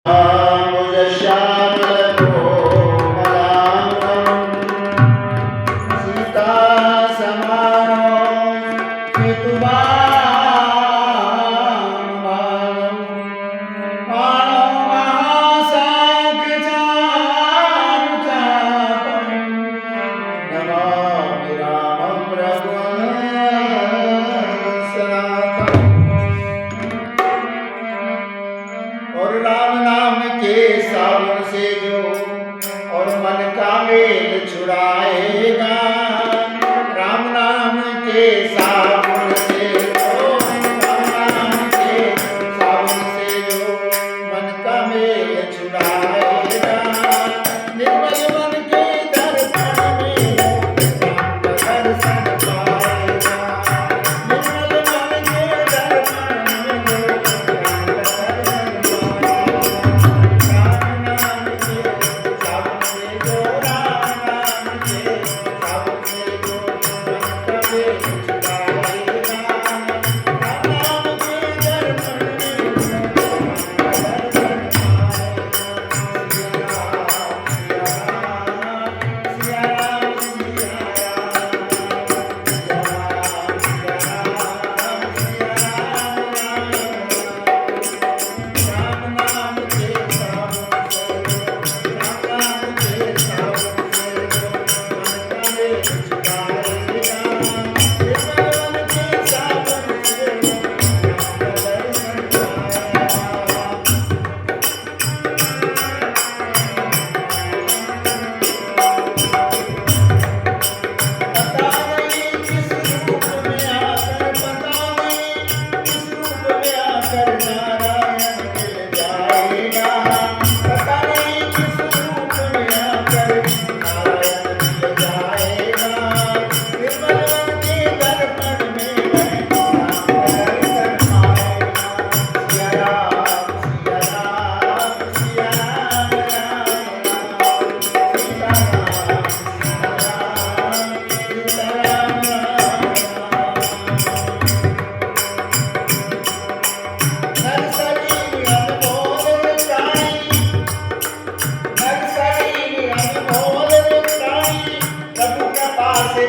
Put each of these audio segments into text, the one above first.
और राम नाम के सावन से जो और मन का मेल छुड़ाएगा। राम नाम के सावन से राम नाम के सावन से जो मन का मेल छुड़ाएगा। निर्मल मन के दर्पण में राम का दर्शन पाएगा। निर्मल मन के दर्पण में राम का दर्शन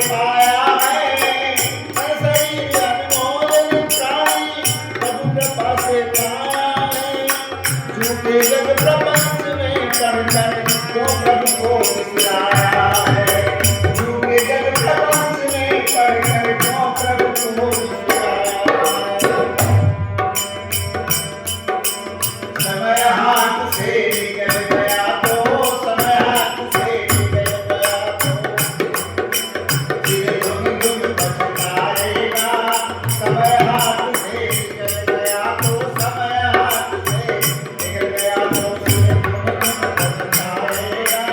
पाया है शरीर अनमोल प्राणी प्रभु कृपा से पाया है। झूठे जग प्रपंच में कर क्यों प्रभु को बिसराया है। झूठे जग प्रपंच में कर क्यों प्रभु को बिसराया है। समय हाथ से निकल गया तो समय हाथ से निकल गया तो धीरे धुन धुन पछताएगा। समय हाथ से निकल गया तो समय हाथ से निकल गया तो धीरे धुन धुन पछताएगा।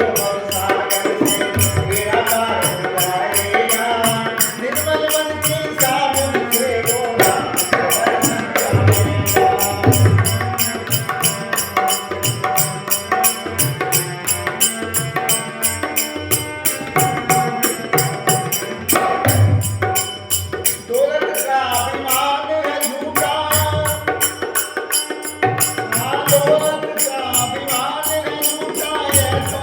जो भवसागर से बेड़ा पार हो जाएगा। निर्मल मन के साबुन से धोना दर्शन जाएगा। दौलत का अभिमान है झूठा, हाँ दौलत का अभिमान है झूठा, ये तो